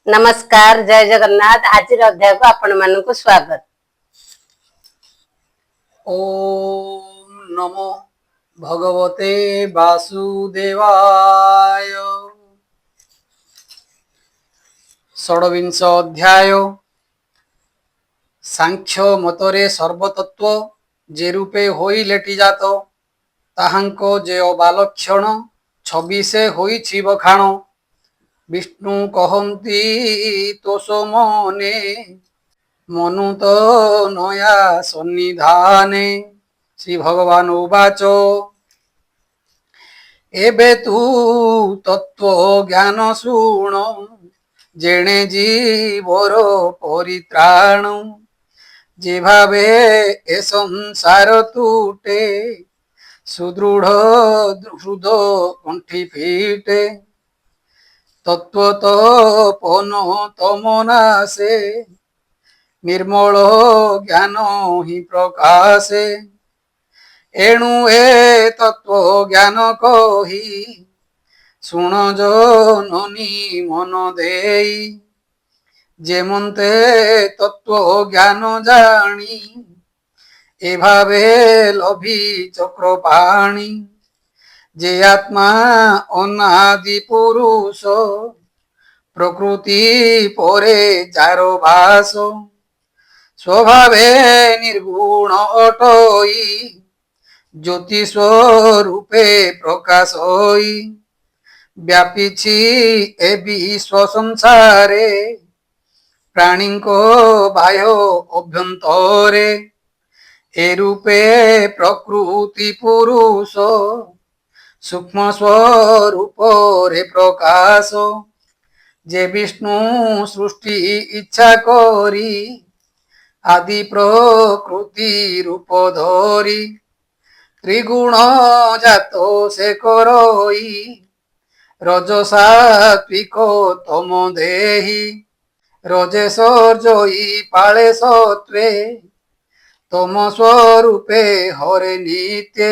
नमस्कार जय जगन्नाथ। आज अध्याय को आपण मानक स्वागत। ओम नमो भगवते वासुदेवाय। षड्विंश अध्याय। सांख्य मतरे सर्वतत्व जे रूपे होई लेटी जात ताहांको जे बालक्षण छबिसे होईछि बखाण। विष्णु कहंती तोष मने मनु तो नया सन्निधाने। श्री भगवान उवाच एबे तू तत्व ज्ञान शुण जेणे जीवर परित्राण। जे भावे ए संसार तुटे सुदृढ़ हृद कंठी फीटे। तत्वतपन तमनासे निर्मल ज्ञान ही प्रकाशे। एणु ए तत्व ज्ञान कही शुण जननी मन देई। जेमंते तत्व ज्ञान जानी ए भावे लभी चक्र पाणी। जे आत्मा अनादि पुरुष प्रकृति परे चारो भास। स्वभावे निर्गुण अटई ज्योति स्वरूपे प्रकाश होई। व्यापीछि ए विश्व संसारे प्राणी को बाह्य अभ्यंतरे। ए रूपे प्रकृति पुरुष सूक्ष्म स्वरूप रे प्रकाश। जे विष्णु सृष्टि इच्छा करी आदि प्रकृति रूप धरी। त्रिगुण जातो से करई रजसात्विक तम देही। रजेशर्जयी पाळे सत्वे तम स्वरूपे हरे नित्ये।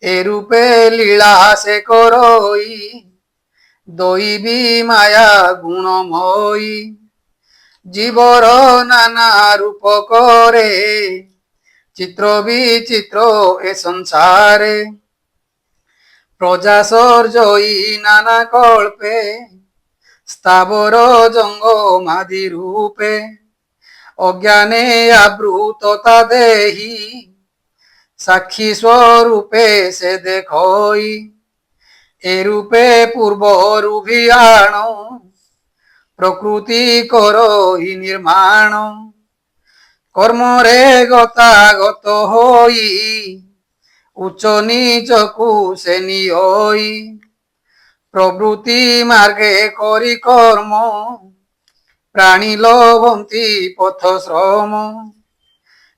ए रूपे लीला से करई दैवी माया गुणमयी। जीवर नाना रूप करे चित्र विचित्र ए संसारे। प्रजा सर्जयी नाना कल्पे स्थावर जंगमादि रूपे। अज्ञाने आवृतता देही साक्षी स्वरूपे से देखई। ए रूपे पूर्वरु भियाण प्रकृति करो ही निर्माण। कर्म रे गतागत होई उच्च नीच को से नियई। प्रवृत्ति मार्गे करी कर्म प्राणी लभंती पथ श्रम।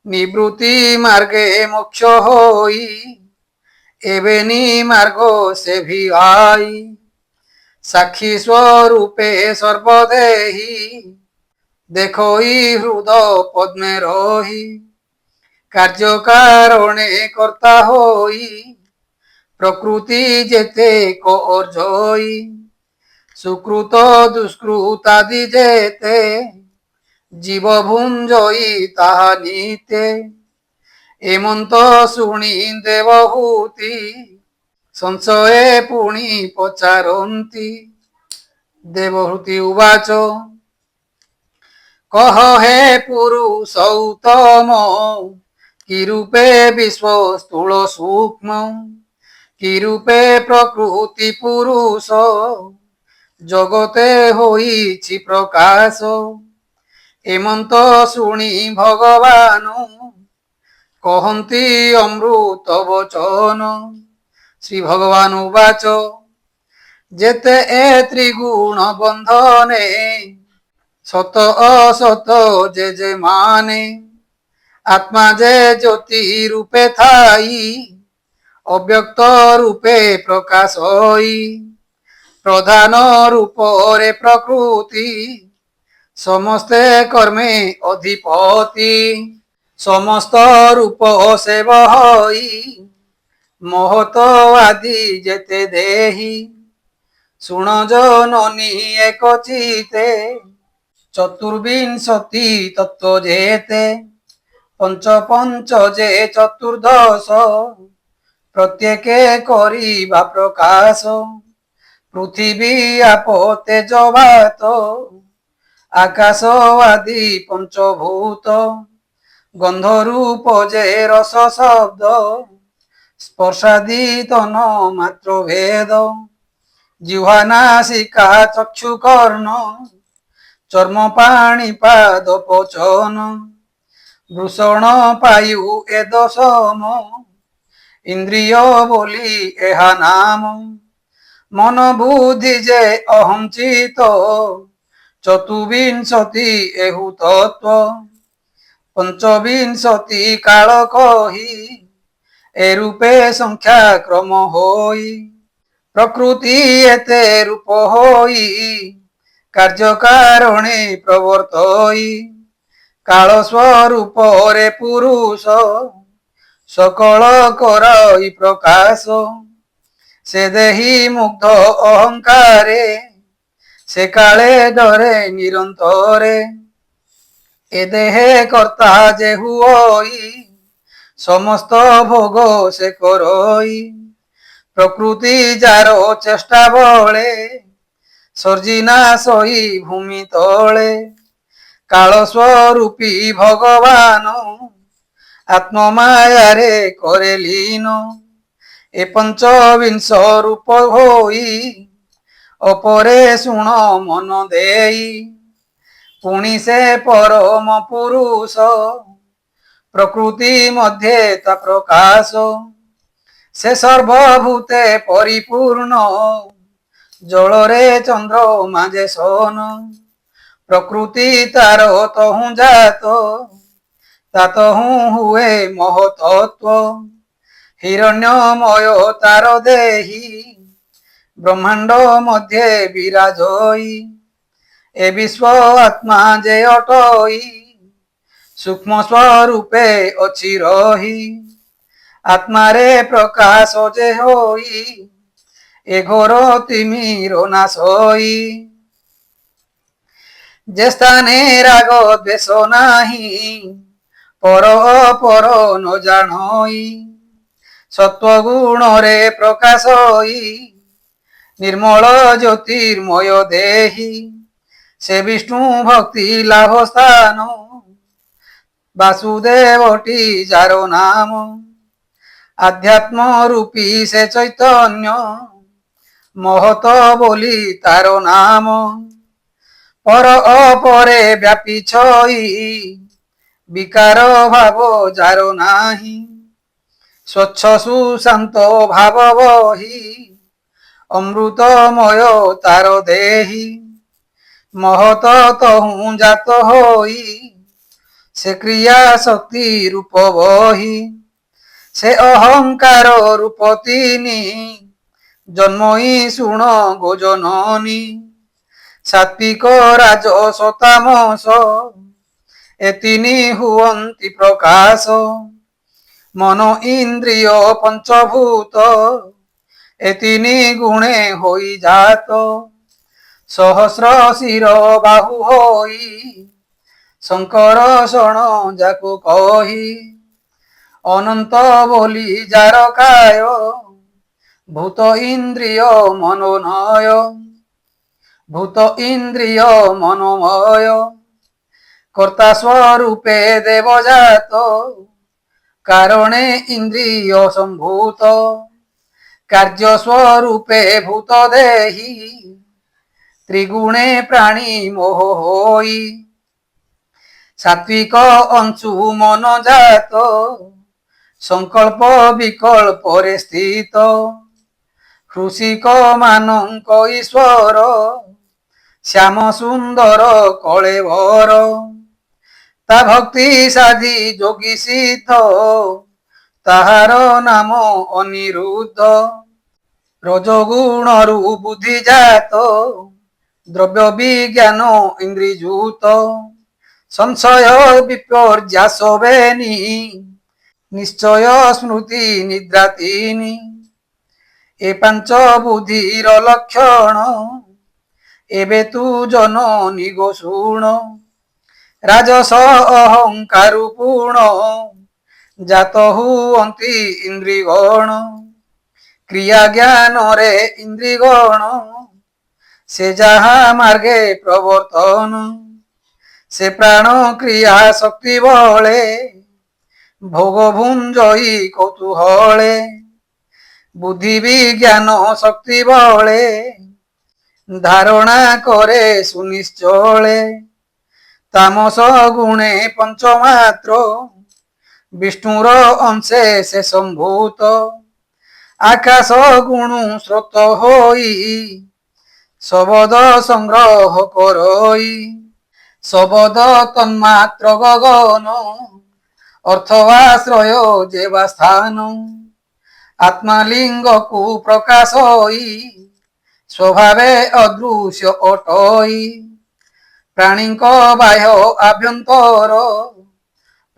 निवृत्ति मार्गे मोक्ष होई एवे नी मार्ग से भी आई। साक्षी स्वरूपे सर्वदेही देखोई हृद पद्मे रही। कार्य कारणे कर्ता होई प्रकृति जेते को अर्जई। सुकृत दुष्कृत आदि जेते जीव भुंजई ताहा नीते। एमंत शुणी देवहूति संशये पुणी पचारंती। देवहूति उवाच कह हे पुरुष उत्तम कि रूपे विश्व स्थूल सूक्ष्म। कि रूपे प्रकृति पुरुष जगते होईछि प्रकाश। एमंत शुणी भगवान कहंती अमृत वचन। श्री भगवान उवाच जेते ए त्रिगुण बंधने सत असत जे जे माने। आत्मा जे ज्योति रूपे थाई अव्यक्त रूपे प्रकाश होई। प्रधान रूप रे प्रकृति समस्ते कर्मे अधिपति। समस्त रूप से बहई महत आदि जेते देही ଶୁଣ ଜନନୀ ଏକ ଚିତେ ଚତୁର୍ବିଂଶତି ତତ୍ତ୍ୱ ଯେତେ ପଞ୍ଚ ପଞ୍ଚ ଯେ ଚତୁର୍ଦଶ ପ୍ରତ୍ୟେକେ କରିବା ପ୍ରକାଶ ପୃଥିବୀ ଆପ ତେଜ ବାତ ଆକାଶ ଆଦି ପଞ୍ଚଭୂତ ଗନ୍ଧ ରୂପ ଯେ ରସ ଶବ୍ଦ ସ୍ପର୍ଶାଦି ତନ ମାତ୍ର ଭେଦ ଜିହ୍ବା ନାସିକା ଚକ୍ଷୁ କର୍ଣ୍ଣ ଚର୍ମ ପାଣି ପାଦ ପଚନ ବୃଷଣ ପାୟୁ ଏ ଦଶମ ଇନ୍ଦ୍ରିୟ ବୋଲି ଏହା ନାମ ମନ ବୁଦ୍ଧି ଯେ ଅହଂ ଚିତ ଚତୁର୍ବିଂଶତି ଏହୁ ତତ୍ତ୍ୱ ପଞ୍ଚବିଂଶତି କାଳ କହି ଏ ରୂପେ ସଂଖ୍ୟା କ୍ରମ ହୋଇ ପ୍ରକୃତି ଏତେ ରୂପ ହୋଇ କାର୍ଯ୍ୟ କାରଣେ ପ୍ରବର୍ତ୍ତଇ କାଳ ସ୍ୱରୂପରେ ପୁରୁଷ ସକଳ କରଇ ପ୍ରକାଶ ସେ ଦେହି ମୁଗ୍ଧ ଅହଙ୍କାରେ ସେ କାଳେ ଡରେ ନିରନ୍ତରେ ଏ ଦେହେ କର୍ତ୍ତା ଯେ ହୁଅଇ ସମସ୍ତ ଭୋଗ ସେ କରଇ ପ୍ରକୃତି ଯାର ଚେଷ୍ଟା ବଳେ ସର୍ଜିନା ସହି ଭୂମି ତଳେ କାଳ ସ୍ୱରୂପୀ ଭଗବାନ ଆତ୍ମମାୟାରେ କରେ ଲୀନ ଏ ପଞ୍ଚବିଂଶ ରୂପ ହୋଇ ଅପରେ ଶୁଣ ମନ ଦେଇ ପୁଣି ସେ ପରମ ପୁରୁଷ ପ୍ରକୃତି ମଧ୍ୟରେ ତା ପ୍ରକାଶ ସେ ସର୍ବଭୂତେ ପରିପୂର୍ଣ୍ଣ ଜଳରେ ଚନ୍ଦ୍ରମା ଯେ ସୋନ ପ୍ରକୃତି ତାର ତହୁଁ ଜାତ ତାତହୁଁ ହୁଏ ମହତତ୍ୱ ହିରଣ୍ୟମୟ ତାର ଦେହି ବ୍ରହ୍ମାଣ୍ଡ ମଧ୍ୟରେ ବିରାଜଇ ଏ ବିଶ୍ୱ ଆତ୍ମା ଯେ ଅଟଇ ସୂକ୍ଷ୍ମ ସ୍ୱରୂପେ ଅଛି ରହି ଆତ୍ମାରେ ପ୍ରକାଶ ଯେ ହୋଇ ଏ ଘୋର ତିମିର ନାଶଇ ଯେ ସ୍ଥାନେ ରାଗ ଦ୍ବେଷ ନାହିଁ ପର ଅପର ନ ଜାଣଇ ସତ୍ୱଗୁଣରେ ପ୍ରକାଶଇ ନିର୍ମଳ ଜ୍ୟୋତିର୍ମୟ ଦେହି ସେ ବିଷ୍ଣୁ ଭକ୍ତି ଲାଭ ସ୍ଥାନ ବାସୁଦେବଟି ଯାର ନାମ ଆଧ୍ୟାତ୍ମ ରୂପୀ ସେ ଚୈତନ୍ୟ ମହତ ବୋଲି ତାର ନାମ ପର ଅପରେ ବ୍ୟାପିଛଇ ବିକାର ଭାବ ଯାର ନାହିଁ ସ୍ୱଚ୍ଛ ସୁଶାନ୍ତ ଭାବ ବହି ଅମୃତମୟ ତାର ଦେହି ମହତ ତହୁଁ ଜାତ ହୋଇ ସେ କ୍ରିୟା ଶକ୍ତି ରୂପ ବହି ସେ ଅହଙ୍କାର ରୂପ ତିନି ଜନ୍ମଇ ଶୁଣ ଗୋଜନନୀ ସାତ୍ବିକ ରାଜସ ତାମସ ଏ ତିନି ହୁଅନ୍ତି ପ୍ରକାଶ ମନ ଇନ୍ଦ୍ରିୟ ପଞ୍ଚଭୂତ ଏ ତିନି ଗୁଣେ ହୋଇ ଜାତ ସହସ୍ର ଶିର ବାହୁ ହୋଇ ଶଙ୍କର ଶଣ ଯାକୁ କହି ଅନନ୍ତ ବୋଲି ଯାର କାୟ ଭୂତ ଇନ୍ଦ୍ରିୟ ମନୋନୟ ଭୂତ ଇନ୍ଦ୍ରିୟ ମନୋମୟ କର୍ତ୍ତା ସ୍ୱରୂପେ ଦେବଜାତ କାରଣେ ଇନ୍ଦ୍ରିୟ ସମ୍ଭୂତ କାର୍ଯ୍ୟ ସ୍ୱରୂପେ ଭୂତ ଦେହି ତ୍ରିଗୁଣେ ପ୍ରାଣୀ ମୋହ ହୋଇ ସାତ୍ବିକ ଅଂଶୁ ମନ ଜାତ ସଂକଳ୍ପ ବିକଳ୍ପରେ ସ୍ଥିତ କୃଷିକ ମାନଙ୍କ ଈଶ୍ୱର ଶ୍ୟାମ ସୁନ୍ଦର କଳେବର ତା ଭକ୍ତି ସାଧି ଯୋଗୀ ସିଦ୍ଧ ତାହାର ନାମ ଅନିରୁଦ୍ଧ ରଜଗୁଣରୁ ବୁଦ୍ଧି ଜାତ ଦ୍ରବ୍ୟ ବିଜ୍ଞାନ ଇନ୍ଦ୍ରିଯୁତ ସଂଶୟ ବିପର୍ଯ୍ୟାସ ବେନି ନିଶ୍ଚୟ ସ୍ମୃତି ନିଦ୍ରା ତିନି ଏ ପାଞ୍ଚ ବୁଦ୍ଧିର ଲକ୍ଷଣ ଏବେ ତୁ ଜନନୀ ଗୋ ଶୁଣ। ରାଜସ ଅହଙ୍କାରୁ ପୂର୍ଣ୍ଣ ଜାତ ହୁଅନ୍ତି ଇନ୍ଦ୍ରିଗଣ। କ୍ରିୟା ଜ୍ଞାନରେ ଇନ୍ଦ୍ରିଗଣ ସେ ଯାହା ମାର୍ଗେ ପ୍ରବର୍ତ୍ତନ। ସେ ପ୍ରାଣ କ୍ରିୟା ଶକ୍ତି ବଳେ ଭୋଗ ଭୁଞ୍ଜଇ କୌତୂହଳେ। ବୁଦ୍ଧି ବିଜ୍ଞାନ ଶକ୍ତି ବଳେ ଧାରଣା করে সুনিশ্চলে। তামস গুণে পঞ্চমাত্র বিষ্ণুর অংশে সে সম্ভূত। আকাশ গুণু স্রোত হই শবদ সংগ্রহ করই। শবদ তন্মাত্র গগন অর্থবাশ্রয় যেবা স্থান। আত্মালিঙ্গকু প্রকাশই স্বভাবে অদৃশ্য অটই। প্রাণীଙ୍କ বাহ্য আভ্যন্তর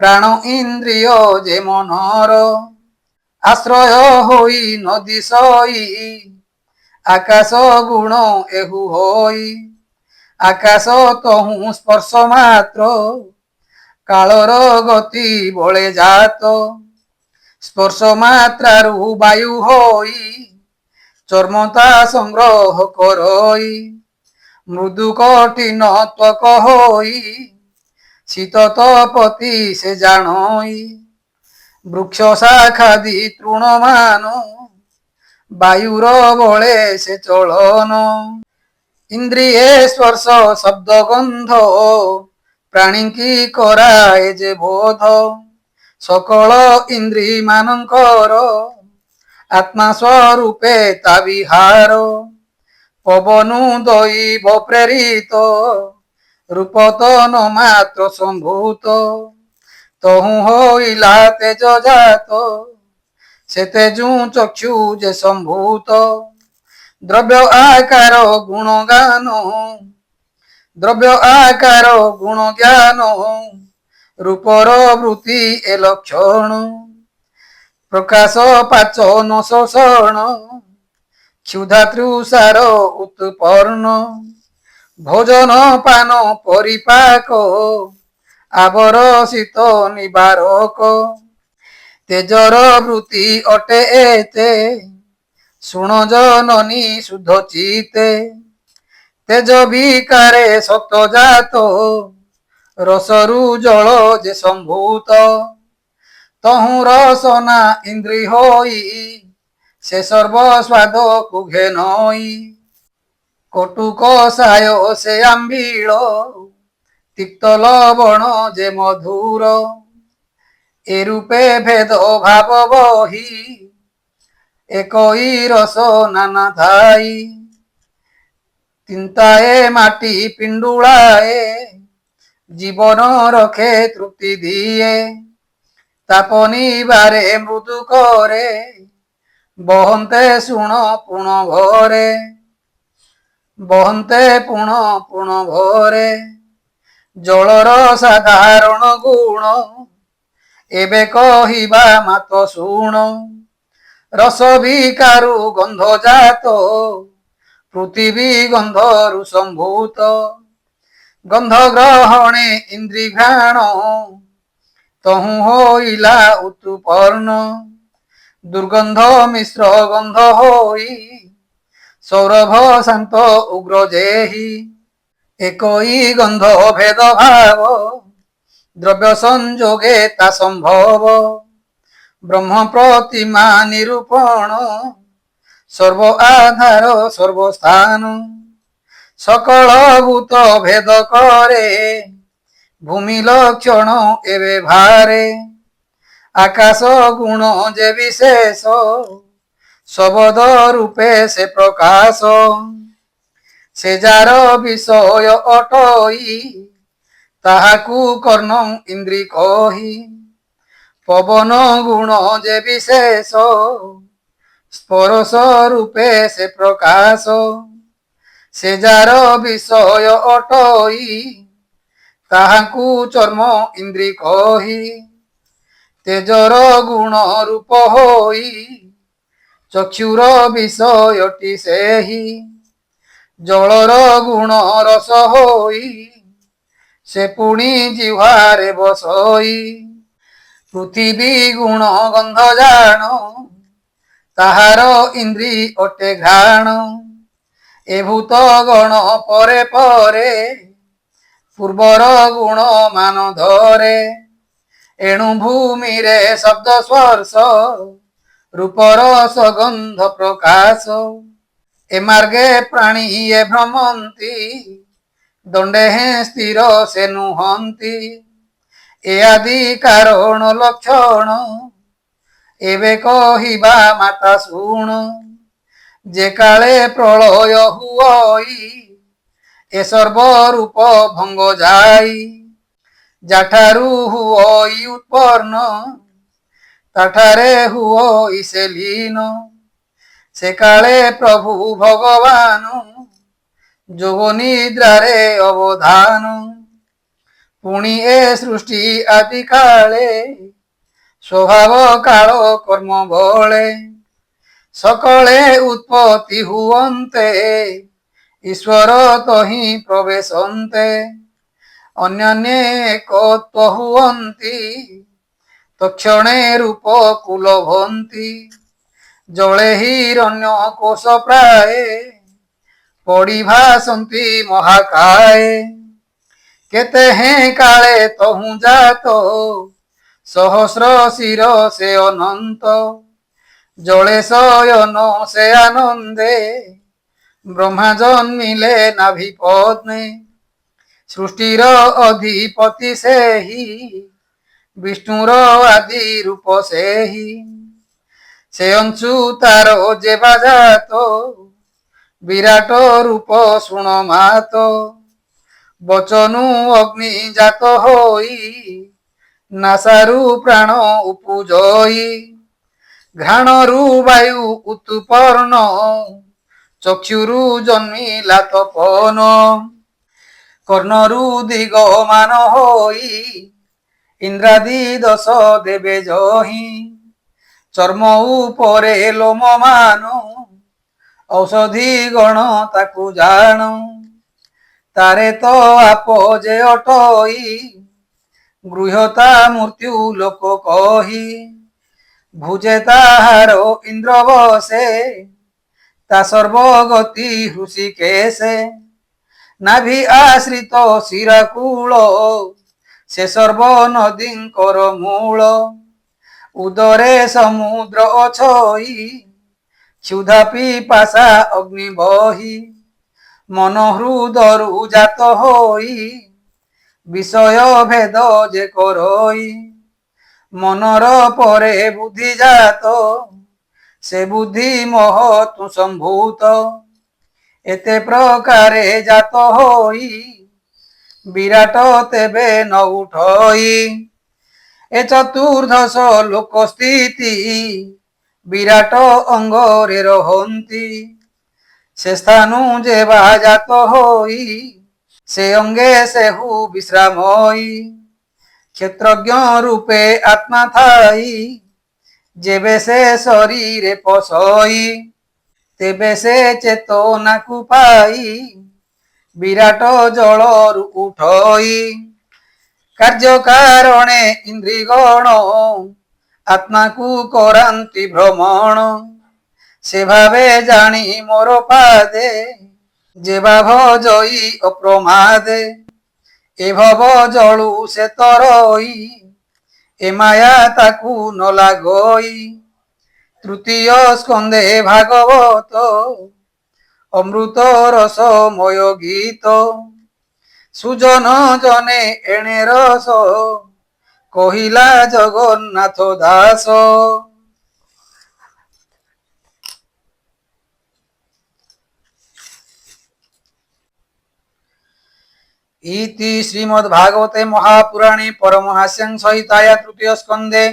প্রাণ ইন্দ্রিয় যে মনর। আশ্রয় হই নদী সই আকাশ গুণ এহু হই। আকাশ তহু স্পর্শ মাত্র কালর গতি বলে জাত। স্পর্শ মাত্রারু বায়ু হই চর্মতা সংগ্রহ করই। মৃদু কঠিন ত্বক হই শীত তপতি সে জানই। বৃক্ষ শাখাদি তৃণমান বায়ুর বলে সে চলন। ইন্দ্রিয়ে স্পর্শ শব্দ গন্ধ প্রাণীকি କରାଏ যে বোধ। সকল ইন্দ্রি মানଙ୍କର আত্মা স্বরূপে তা বিহার। পবনু দৈব প্রেরিত রূপতন মাত্র সম্ভূত। তহু হইলা তেজ জাত সে তেজু চক্ষু যে সম্ভূত। দ্রব্য আকার গুণ গান দ্রব্য আকার গুণ জ্ঞান রূপর বৃত্তি এ লক্ষণ। প্রকাশ পাচন শোষণ ক্ষুধা তৃষার উৎপন্ন। ভোজন পান পরিপাক আবরশিত নিবারক। তেজর বৃত্তি অটে এতে শুণ জননী শুদ্ধ চিতে। তেজ বিকারে সত্যজাত রসরু জল যে সম্ভূত। তহু রসনা ইন্দ্রি হই সে সর্বস্বাদ কুঘে নই। কটুক সায় সে আম্বিল তিক্ত লবণ যে মধুর। এরূপে ভেদ ভাব বহি একই রস নানা ধাই। চিন্তায়ে মাটি পিণ্ডুଳାଏ জীবন রখে তৃপ্তি দিয়ে। তাপনিবারে মৃদু করে বহন্তে শুণ পুণ ভরে। বহন্তে পুণ পুণ ভরে জলর সাধারণ গুণ ଏବେ କହିବା ମାତ ଶୁଣ। ରସ ବିକାରୁ ଗନ୍ଧ ଜାତ ପୃଥିବୀ ଗନ୍ଧରୁ ସମ୍ଭୂତ। ଗନ୍ଧ ଗ୍ରହଣେ ଇନ୍ଦ୍ରି ଘ୍ରାଣ ତହୁ হইলা উৎপন্ন। দুর্গন্ধ মিশ্র গন্ধ হই সৌরভ শান্ত উগ্র যেহি। একই গন্ধ ভেদ ভাব দ্রব্য সংযোগে তা সম্ভব। ব্রহ্ম প্রতিমা নিরূপণ সর্ব আধার সর্বস্থান। সকল ভূত ভেদ করে ভূমি লক্ষণ এবে ভারে। আকাশ গুণ যে বিশেষ শবদ রূপে সে প্রকাশ। সে যার বিষয় অটই তাহাকু কর্ণ ইন্দ্রি কহি। পবন গুণ যে বিশেষ স্পর্শ রূপে সে প্রকাশ। সে যার বিষয় অটই তাহাকু চর্ম ইন্দ্রি কহি। তেজর গুণ রূপ হই ଚକ୍ଷୁର ବିଷୟଟି ସେହି ଜଳର ଗୁଣ ରସ ହୋଇ ସେ ପୁଣି ଜିହ୍ୱାରେ ବସଇ ପୃଥିବୀ ଗୁଣ ଗନ୍ଧ ଜାଣ ତାହାର ଇନ୍ଦ୍ରି ଅଟେ ଘ୍ରାଣ ଏ ଭୂତ ଗଣ ପରେ ପରେ ପୂର୍ବର ଗୁଣ ମାନ ଧରେ ଏଣୁ ଭୂମିରେ ଶବ୍ଦ ସ୍ପର୍ଶ ରୂପର ସଗନ୍ଧ ପ୍ରକାଶ ଏ ମାର୍ଗେ ପ୍ରାଣୀ ଏ ଭ୍ରମନ୍ତି ଦଣ୍ଡେ ହେଁ ସ୍ଥିର ସେ ନୁହନ୍ତି ଏ ଆଦି କାରଣ ଲକ୍ଷଣ ଏବେ କହିବା ମାତା ଶୁଣ ଯେ କାଳେ ପ୍ରଳୟ ହୁଅଇ ଏ ସର୍ବ ରୂପ ଭଙ୍ଗ ଯାଇ ଯାଠାରୁ ହୁଅଇ ଉତ୍ପନ୍ନ ତାଠାରେ ହୁଅଇ ସେ ଲୀନ ସେ କାଳେ ପ୍ରଭୁ ଭଗବାନ ଯୋଗ ନିଦ୍ରାରେ ଅବଧାନ ପୁଣି ଏ ସୃଷ୍ଟି ଆଦି କାଳେ ସ୍ୱଭାବ କାଳ କର୍ମ ବଳେ ସକଳେ ଉତ୍ପତ୍ତି ହୁଅନ୍ତେ ଈଶ୍ୱର ତହିଁ ପ୍ରବେଶନ୍ତେ ଅନ୍ୟାନ୍ୟ ଏକତ୍ୱ ହୁଅନ୍ତି ତକ୍ଷଣେ ରୂପ କୁଲଭନ୍ତି ଜଳେ ହିରଣ୍ୟ କୋଶ ପ୍ରାଏ ପଡ଼ି ଭାସନ୍ତି ମହାକାଏ କେତେ ହେଁ କାଳେ ତହୁଁ ଜାତ ସହସ୍ର ଶିର ସେ ଅନନ୍ତ ଜଳେ ଶୟନ ସେ ଆନନ୍ଦେ ବ୍ରହ୍ମା ଜନ୍ମିଲେ ନାଭି ପଦ୍ମେ ସୃଷ୍ଟିର ଅଧିପତି ସେହି ବିଷ୍ଣୁର ଆଦି ରୂପ ସେହି ସେ ଅଂଶୁ ତାର ଯେବା ଜାତ ବିରାଟ ରୂପ ଶୁଣ ମାତ ବଚନୁ ଅଗ୍ନି ଜାତ ହୋଇ ନାସାରୁ ପ୍ରାଣ ଉପୁଜଇ ଘ୍ରାଣରୁ ବାୟୁ ଉତ୍ପନ୍ନ ଚକ୍ଷୁରୁ ଜନ୍ମିଲା ତପନ କର୍ଣ୍ଣରୁ ଦିଗମାନ ହୋଇ ଇନ୍ଦ୍ରାଦି ଦଶ ଦେବେ ଜହି ଚର୍ମ ଉପରେ ଲୋମ ମାନ ଔଷଧି ଗଣ ତାକୁ ଜାଣ ତାରେ ତ ଆପ ଯେ ଅଟଇ ଗୃହତା ମୃତ୍ୟୁ ଲୋକ କହି ଭୁଜେ ତାହାର ଇନ୍ଦ୍ର ବସେ ତା ସର୍ବଗତି ହୃଷିକେଶେ ନାଭି ଆଶ୍ରିତ ଶିରାକୂଳ ସେ ସର୍ବ ନଦୀଙ୍କର ମୂଳ ଉଦରେ ସମୁଦ୍ର ଅଛଇ କ୍ଷୁଧା ପିପାସା ଅଗ୍ନି ବହି ମନ ହୃଦରୁ ଜାତ ହୋଇ ବିଷୟ ଭେଦ ଯେ କରଇ ମନର ପରେ ବୁଦ୍ଧି ଜାତ ସେ ବୁଦ୍ଧି ମୋହ ତୁ ସମ୍ଭୂତ ଏତେ ପ୍ରକାରେ ଜାତ ହୋଇ ବିରାଟ ତେବେ ନ ଉଠଇ ଏ ଚତୁର୍ଦ୍ଦଶ ଲୋକ ସ୍ଥିତି ବିରାଟ ଅଙ୍ଗରେ ରହନ୍ତି ସେ ସ୍ଥାନୁ ଯେବା ଜାତ ହୋଇ ସେ ଅଙ୍ଗେ ସେହୁ ବିଶ୍ରାମଇ କ୍ଷେତ୍ରଜ୍ଞ ରୂପେ ଆତ୍ମା ଥାଇ ଯେବେ ସେ ଶରୀରେ ପଶଇ ତେବେ ସେ ଚେତନାକୁ ପାଇ ବିରାଟ ଜଳରୁ ଉଠଇ କାର୍ଯ୍ୟ କାରଣେ ଇନ୍ଦ୍ରିଗଣ ଆତ୍ମାକୁ କରାନ୍ତି ଭ୍ରମଣ ସେ ଭାବେ ଜାଣି ମୋର ପାଦେ ଯେବା ଭଜଇ ଅପ୍ରମାଦେ ଏ ଭବ ଜଳୁ ସେ ତରଇ ଏ ମାୟା ତାକୁ ନ ଲାଗଇ ତୃତୀୟ ସ୍କନ୍ଧେ ଭାଗବତ ଅମୃତ ରସମୟ ଗୀତ ସୁଜନ ଜନେ ଏଣେ ରସ କହିଲା ଜଗନ୍ନାଥ ଦାସ। इति श्रीमद्भागवते महापुराणे परमहास्यं संहिताया तृतीय स्कंदे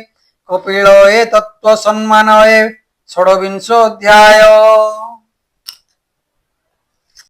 कपिलये तत्व सम्मानये षोडविंशोऽध्याय।